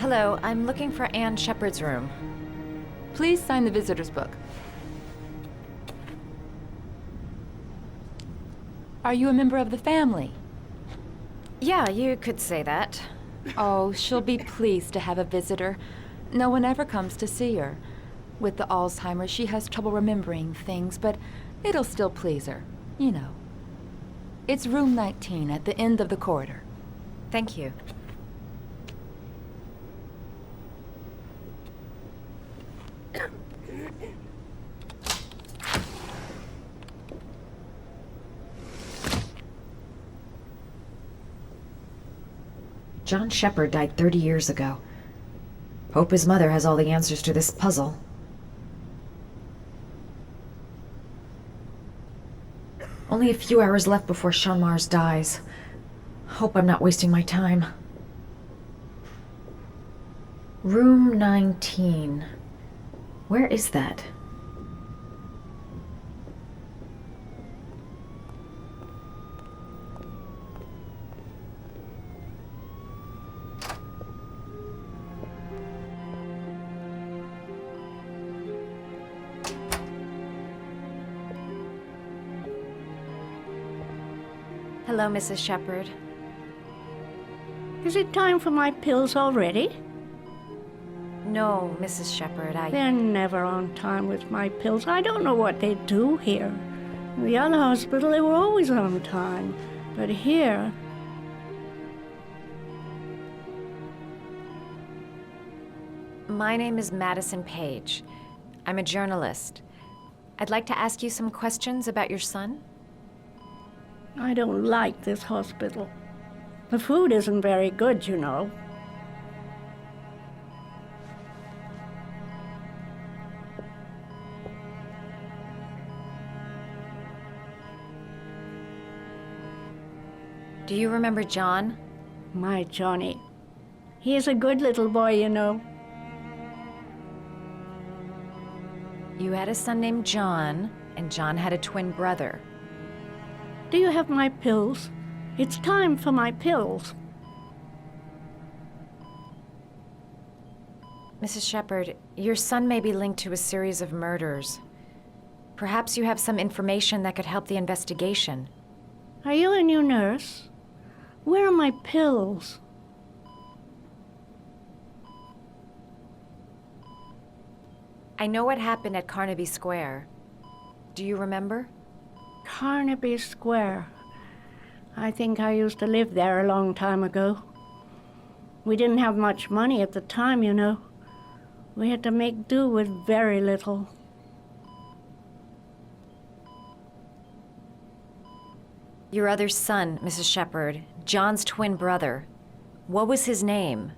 Hello, I'm looking for Anne Shepard's room. Please sign the visitor's book. Are you a member of the family? Yeah, you could say that. Oh, she'll be pleased to have a visitor. No one ever comes to see her. With the Alzheimer's, she has trouble remembering things, but it'll still please her, you know. It's room 19 at the end of the corridor. Thank you. John Shepard died 30 years ago. Hope his mother has all the answers to this puzzle. Only a few hours left before Sean Mars dies. Hope I'm not wasting my time. Room 19. Where is that? Hello, Mrs. Shepard. Is it time for my pills already? No, Mrs. Shepard, They're never on time with my pills. I don't know what they do here. In the other hospital, they were always on time. But here... My name is Madison Page. I'm a journalist. I'd like to ask you some questions about your son. I don't like this hospital. The food isn't very good, you know. Do you remember John? My Johnny. He is a good little boy, you know. You had a son named John, and John had a twin brother. Do you have my pills? It's time for my pills. Mrs. Shepard, your son may be linked to a series of murders. Perhaps you have some information that could help the investigation. Are you a new nurse? Where are my pills? I know what happened at Carnaby Square. Do you remember? Carnaby Square. I think I used to live there a long time ago. We didn't have much money at the time, you know. We had to make do with very little. Your other son, Mrs. Shepard, John's twin brother. What was his name?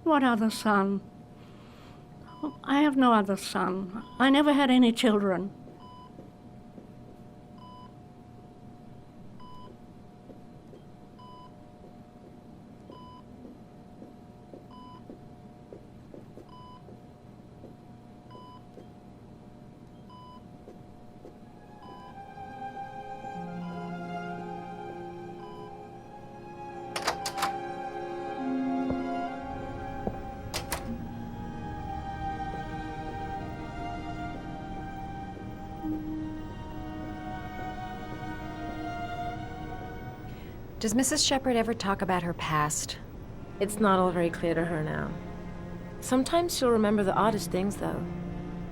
What other son? Oh, I have no other son. I never had any children. Does Mrs. Shepard ever talk about her past? It's not all very clear to her now. Sometimes she'll remember the oddest things, though.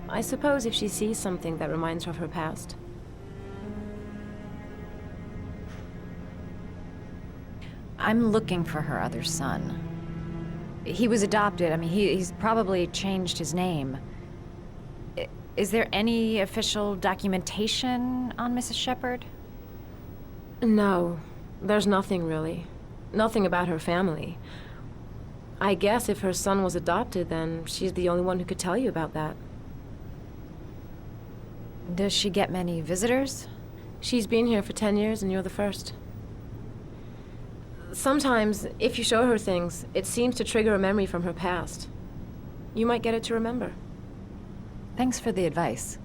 I suppose if she sees something that reminds her of her past. I'm looking for her other son. He was adopted. I mean, he's probably changed his name. Is there any official documentation on Mrs. Shepard? No, there's nothing really. Nothing about her family. I guess if her son was adopted, then she's the only one who could tell you about that. Does she get many visitors? She's been here for 10 years and you're the first. Sometimes, if you show her things, it seems to trigger a memory from her past. You might get it to remember. Thanks for the advice.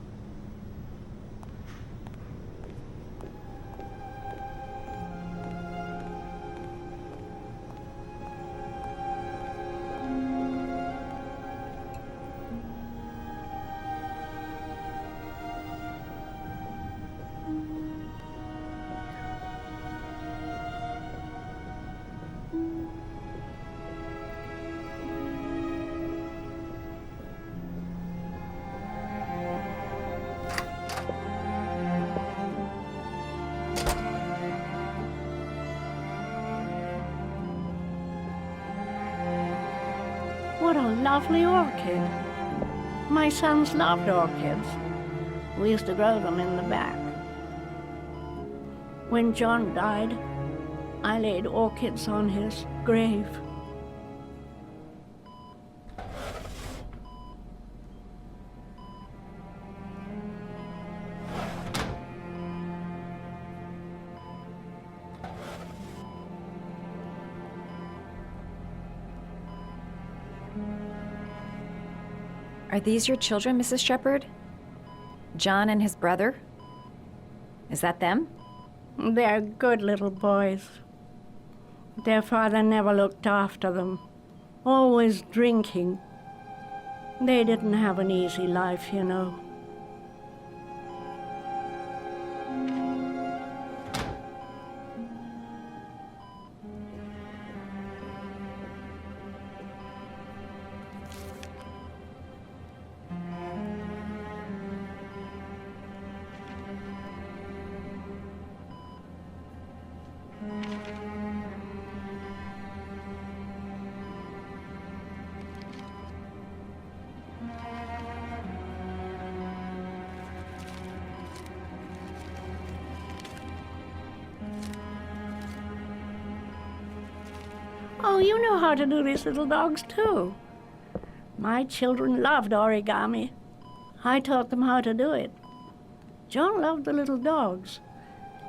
What a lovely orchid. My sons loved orchids. We used to grow them in the back. When John died, I laid orchids on his grave. Are these your children, Mrs. Shepherd? John and his brother? Is that them? They're good little boys. Their father never looked after them, always drinking. They didn't have an easy life, you know. Oh, you know how to do these little dogs, too. My children loved origami. I taught them how to do it. John loved the little dogs.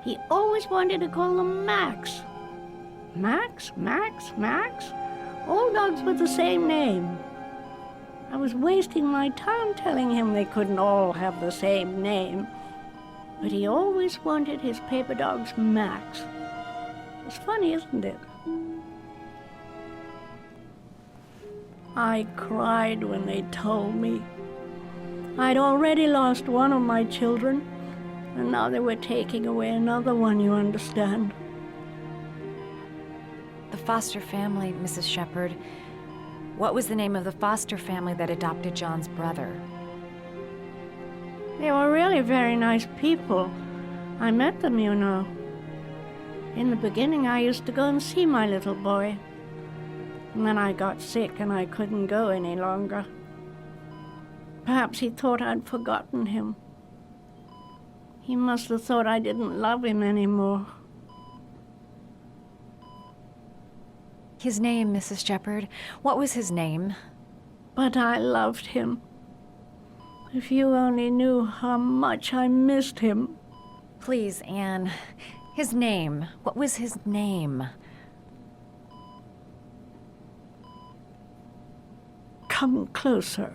He always wanted to call them Max. Max, Max, Max. All dogs with the same name. I was wasting my time telling him they couldn't all have the same name. But he always wanted his paper dogs Max. It's funny, isn't it? I cried when they told me. I'd already lost one of my children, and now they were taking away another one, you understand. The foster family, Mrs. Shepherd. What was the name of the foster family that adopted John's brother? They were really very nice people. I met them, you know. In the beginning, I used to go and see my little boy. And then I got sick and I couldn't go any longer. Perhaps he thought I'd forgotten him. He must have thought I didn't love him anymore. His name, Mrs. Shepherd. What was his name? But I loved him. If you only knew how much I missed him. Please, Anne. His name. What was his name? Come closer.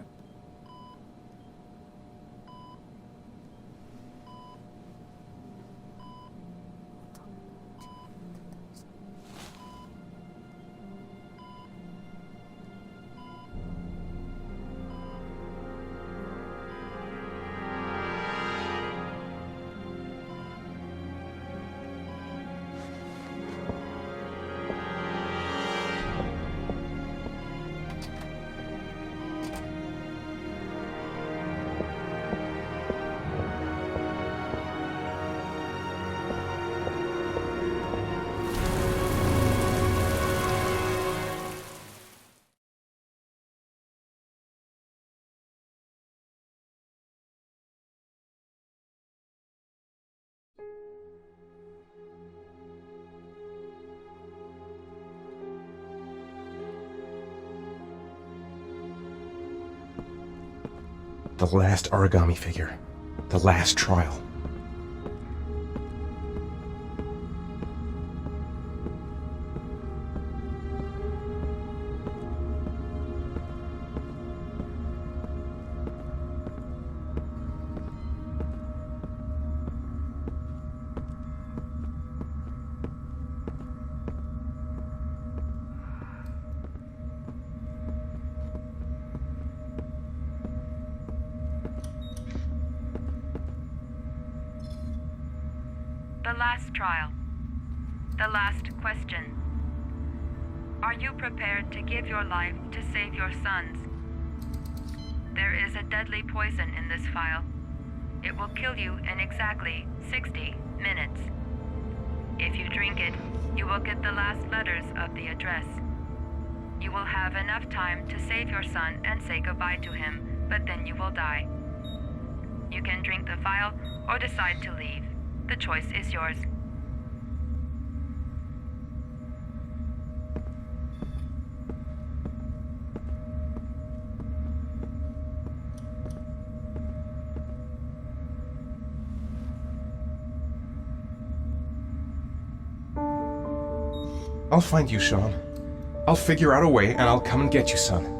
The last origami figure. The last trial. The last trial. The last question. Are you prepared to give your life to save your sons? There is a deadly poison in this vial. It will kill you in exactly 60 minutes. If you drink it, you will get the last letters of the address. You will have enough time to save your son and say goodbye to him, but then you will die. You can drink the vial or decide to leave. The choice is yours. I'll find you, Sean. I'll figure out a way, and I'll come and get you, son.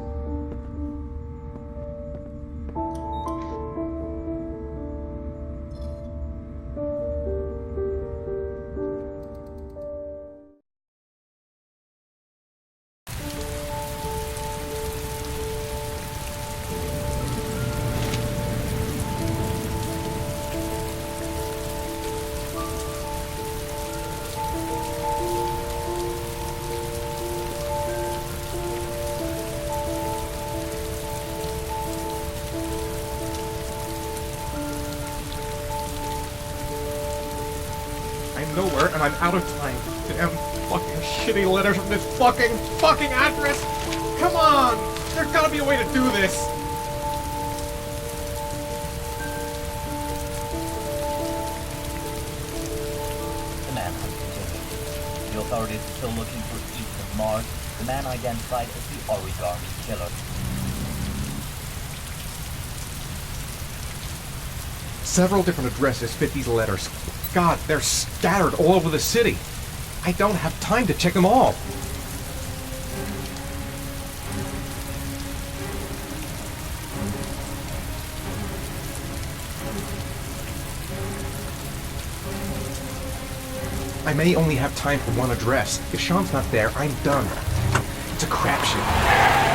I'm nowhere, and I'm out of time. Damn fucking shitty letters from this fucking address! Come on! There's gotta be a way to do this! The manhunt continues. The authorities are still looking for Ethan Mars, the man identified as the origami killer. Several different addresses fit these letters. God, they're scattered all over the city. I don't have time to check them all. I may only have time for one address. If Sean's not there, I'm done. It's a crapshoot.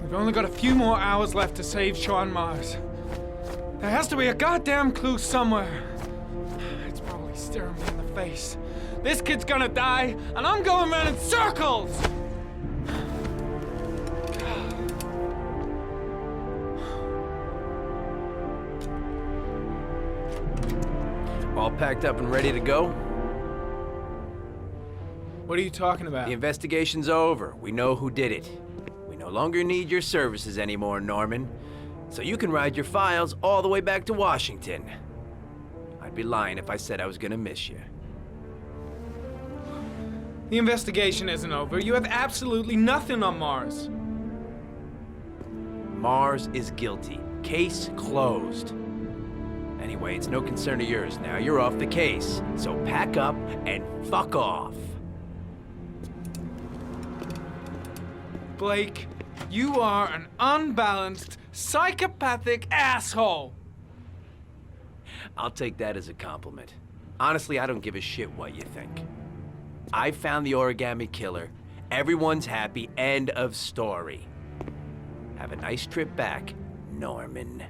We've only got a few more hours left to save Sean Mars. There has to be a goddamn clue somewhere. It's probably staring me in the face. This kid's gonna die, and I'm going around in circles! All packed up and ready to go? What are you talking about? The investigation's over. We know who did it. We no longer need your services anymore, Norman. So you can ride your files all the way back to Washington. I'd be lying if I said I was gonna miss you. The investigation isn't over. You have absolutely nothing on Mars. Mars is guilty. Case closed. Anyway, it's no concern of yours now. You're off the case. So pack up and fuck off. Blake, you are an unbalanced, psychopathic asshole! I'll take that as a compliment. Honestly, I don't give a shit what you think. I found the origami killer. Everyone's happy. End of story. Have a nice trip back, Norman.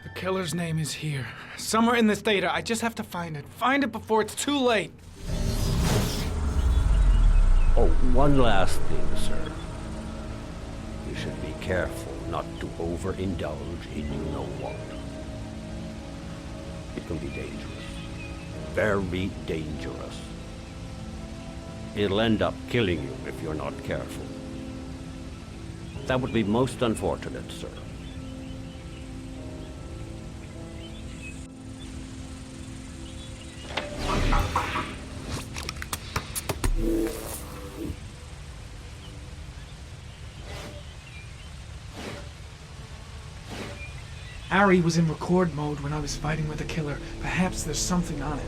The killer's name is here. Somewhere in this data. I just have to find it. Find it before it's too late. Oh, one last thing, sir. You should be careful not to overindulge in you know what. It can be dangerous. Very dangerous. It'll end up killing you if you're not careful. That would be most unfortunate, sir. Ari was in record mode when I was fighting with the killer. Perhaps there's something on it.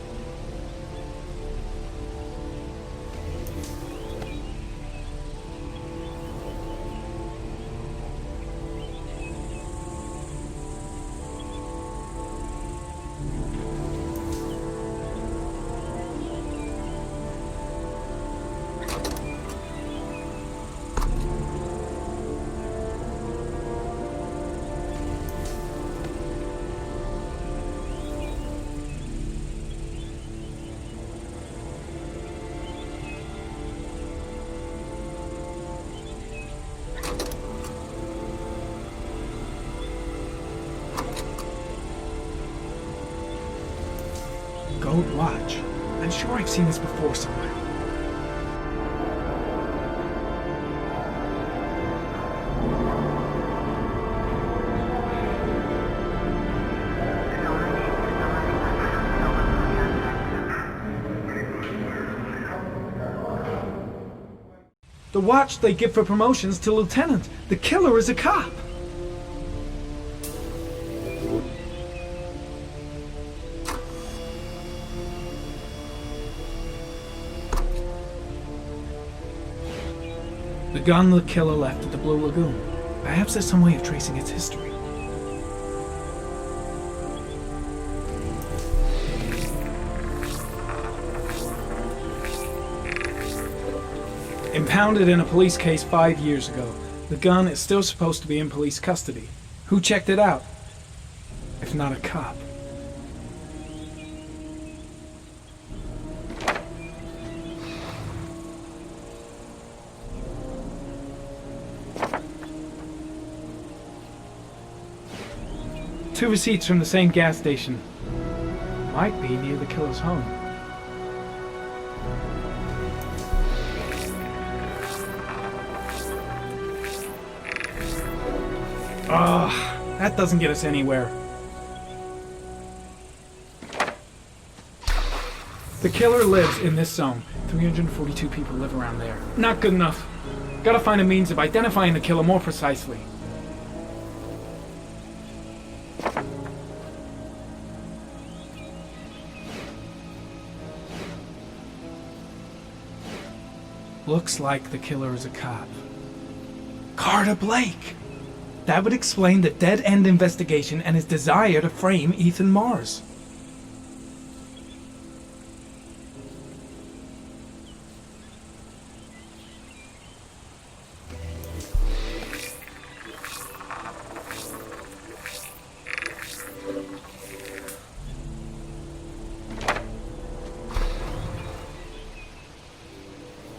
Gold watch. I'm sure I've seen this before somewhere. The watch they give for promotions to lieutenant. The killer is a cop. The gun the killer left at the Blue Lagoon. Perhaps there's some way of tracing its history. Impounded in a police case 5 years ago, the gun is still supposed to be in police custody. Who checked it out? If not a cop. Two receipts from the same gas station. Might be near the killer's home. Ugh, that doesn't get us anywhere. The killer lives in this zone. 342 people live around there. Not good enough. Gotta find a means of identifying the killer more precisely. Looks like the killer is a cop. Carter Blake! That would explain the dead-end investigation and his desire to frame Ethan Mars.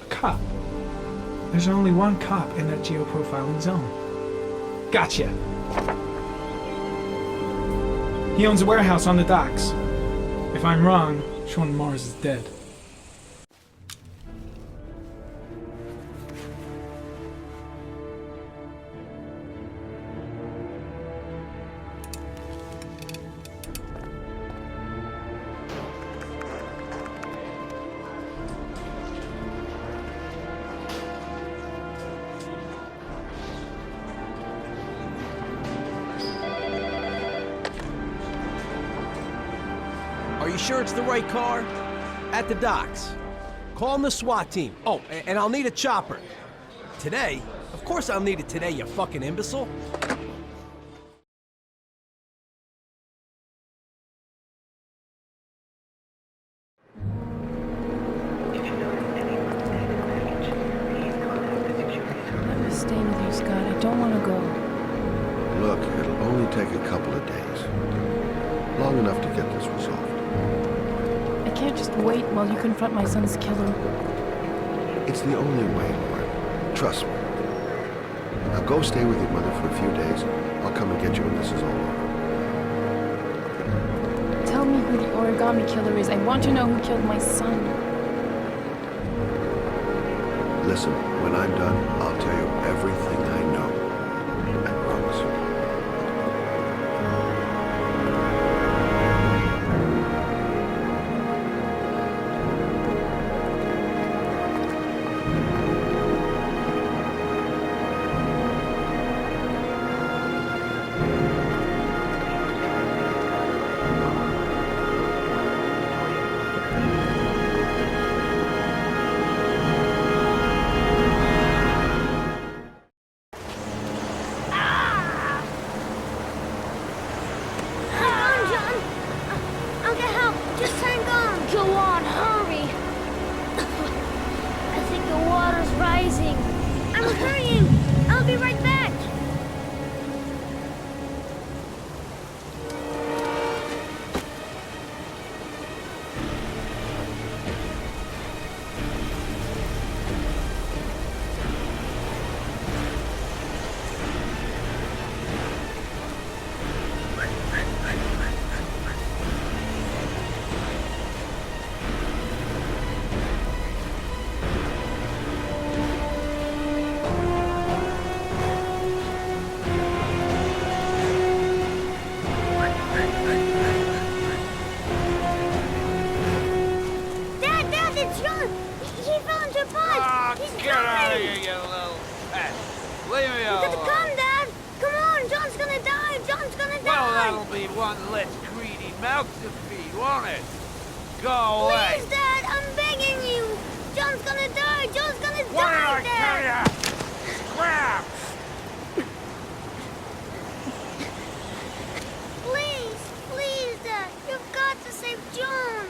A cop. There's only one cop in that geoprofiling zone. Gotcha. He owns a warehouse on the docks. If I'm wrong, Sean Mars is dead. Are you sure it's the right car? At the docks. Call the SWAT team. Oh, and I'll need a chopper. Today? Of course I'll need it today, you fucking imbecile. I'm just staying with you, Scott. I don't want to go. Look, it'll only take a couple of days. Long enough to get this resolved. I can't just wait while you confront my son's killer. It's the only way, Lauren. Trust me. Now go stay with your mother for a few days. I'll come and get you when this is all over. Tell me who the origami killer is. I want to know who killed my son. Listen, when I'm done, I'll tell you everything I know. I promise. That'll be one less greedy mouth to feed, won't it? Go away! Please, Dad, I'm begging you! John's gonna die! John's gonna What did die, I Dad! tell ya? Scrap! Please, please, Dad, you've got to save John!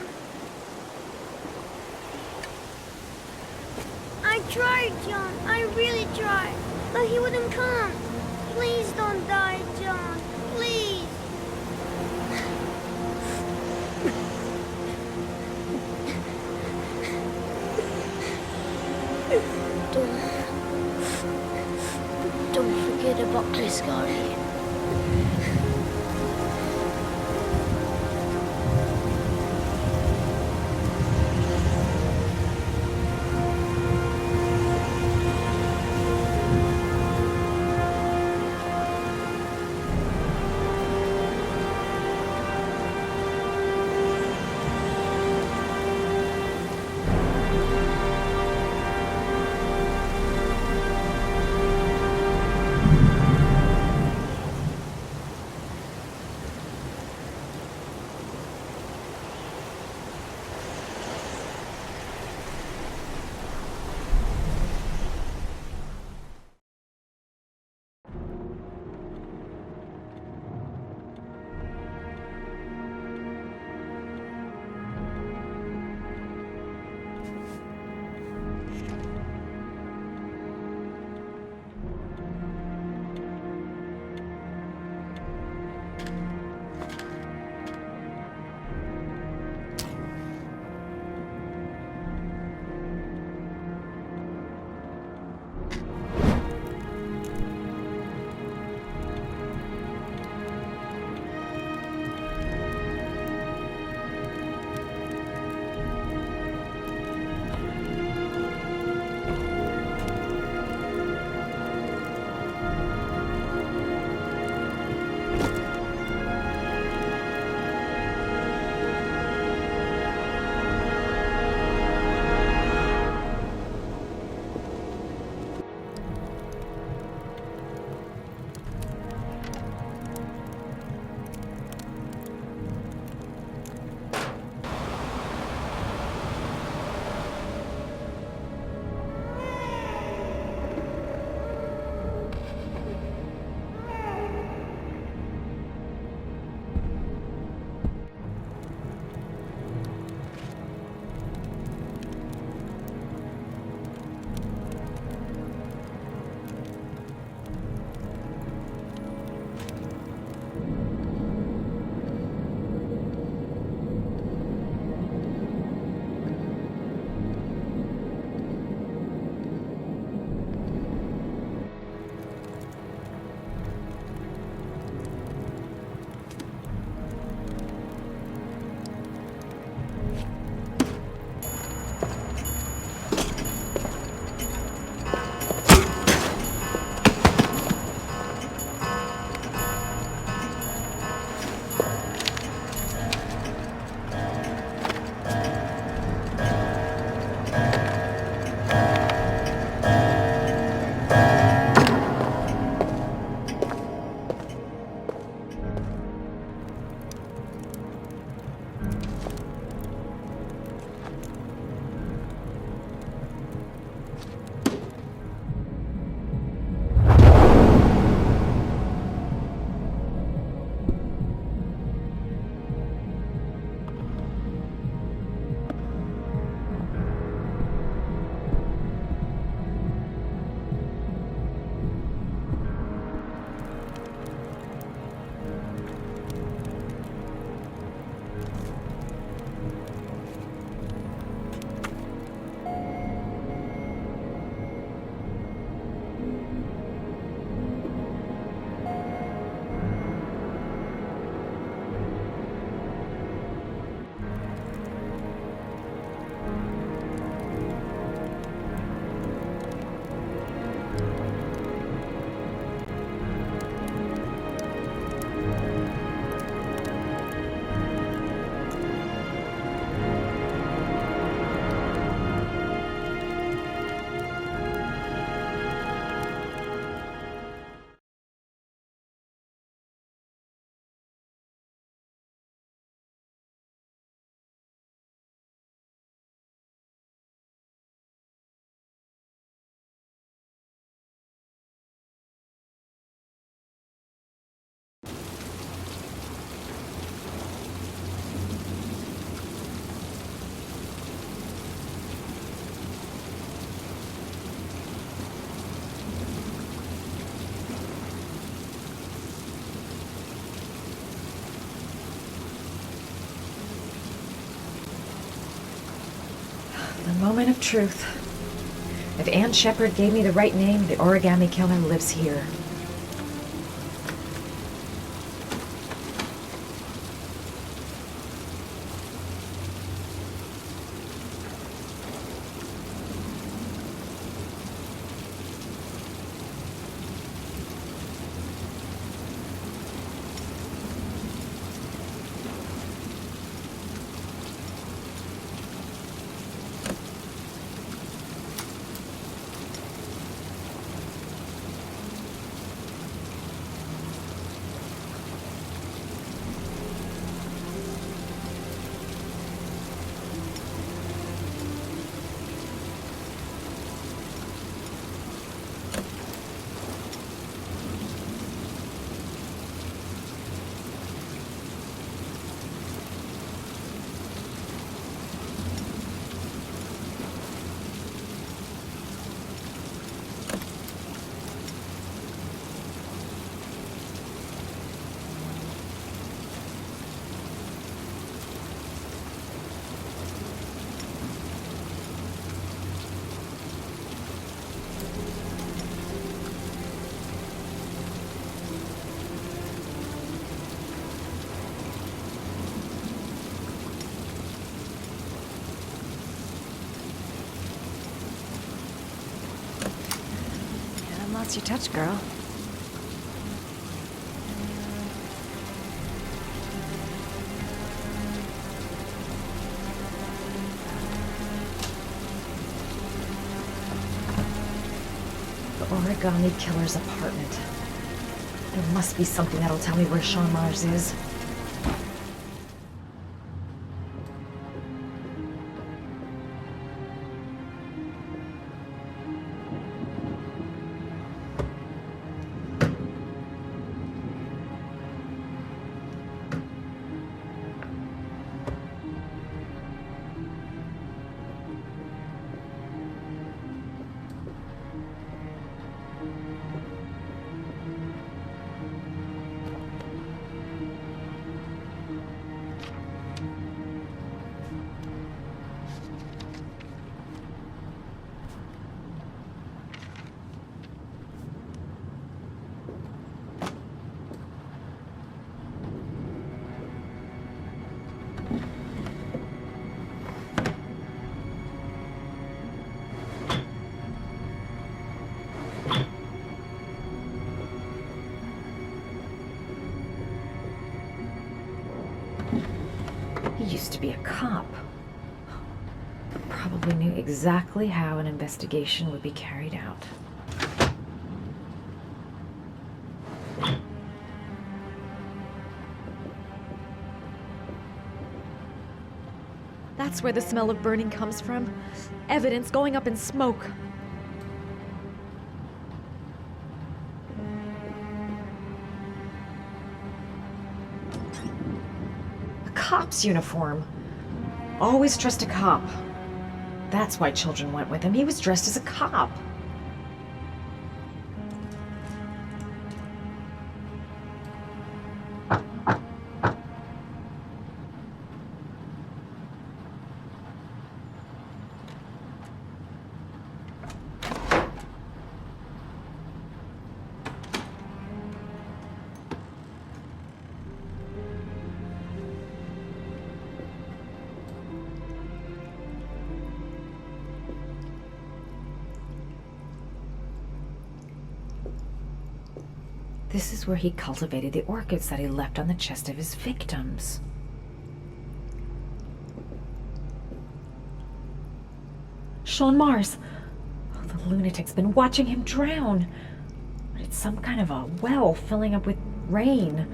I tried, John, I really tried, but he wouldn't come. Please don't die, John, please. Don't forget about Gliscari. The moment of truth. If Ann Shepard gave me the right name, the origami killer lives here. Lots you touch, girl. The origami killer's apartment. There must be something that'll tell me where Sean Mars is. He used to be a cop. Probably knew exactly how an investigation would be carried out. That's where the smell of burning comes from. Evidence going up in smoke. A cop's uniform. Always trust a cop. That's why children went with him. He was dressed as a cop. This is where he cultivated the orchids that he left on the chest of his victims. Sean Mars! Oh, the lunatic's been watching him drown. But it's some kind of a well filling up with rain,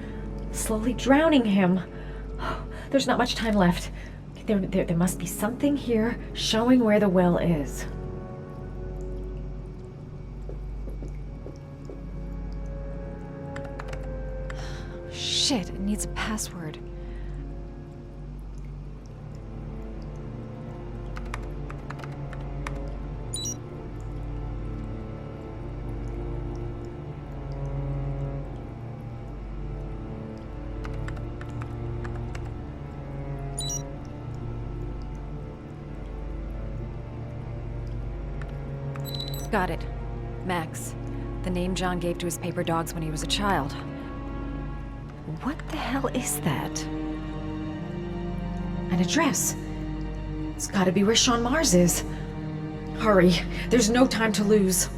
slowly drowning him. Oh, there's not much time left. There must be something here showing where the well is. Shit, it needs a password. Got it. Max. The name John gave to his paper dogs when he was a child. What the hell is that? An address. It's gotta be where Sean Mars is. Hurry. There's no time to lose.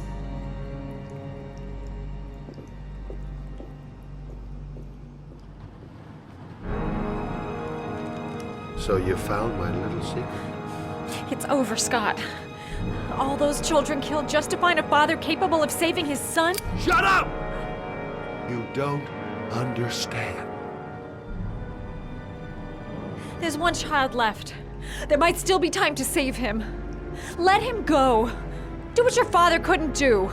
So you found my little secret? It's over, Scott. All those children killed just to find a father capable of saving his son? Shut up! You don't understand. There's one child left. There might still be time to save him. Let him go. Do what your father couldn't do.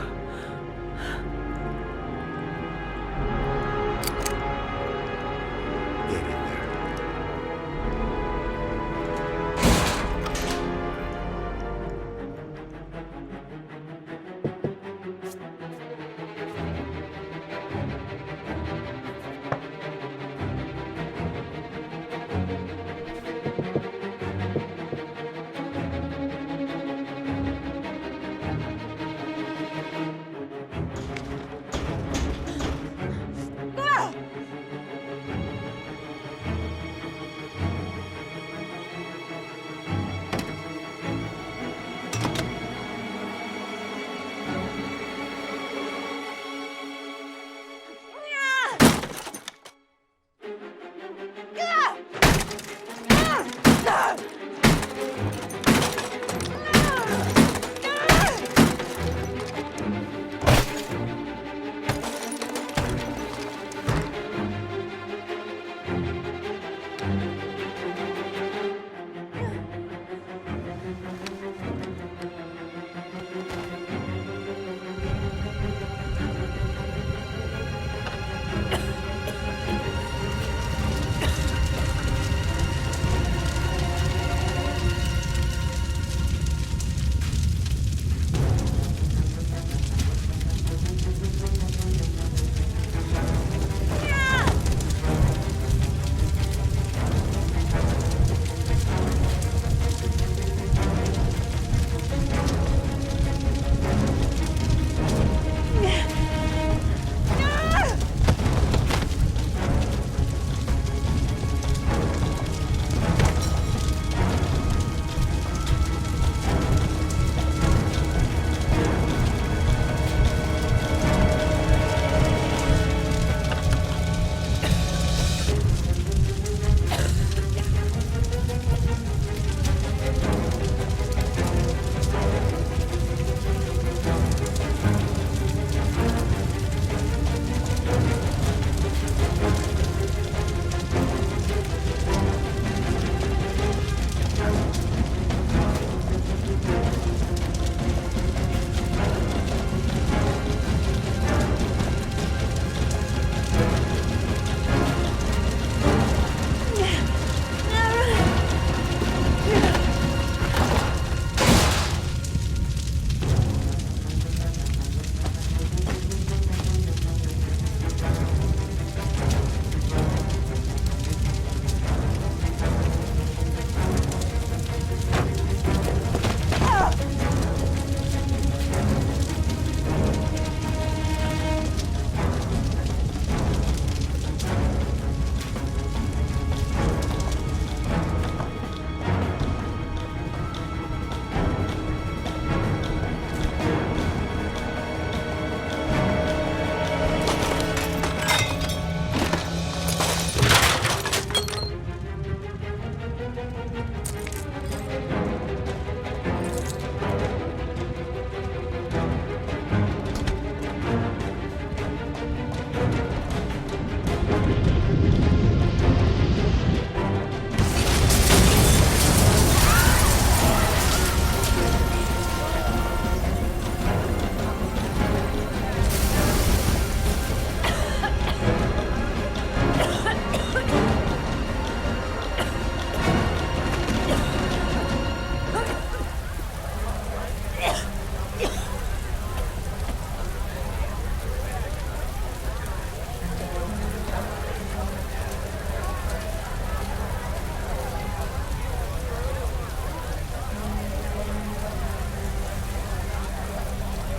Get in there.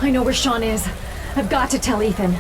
I know where Sean is. I've got to tell Ethan.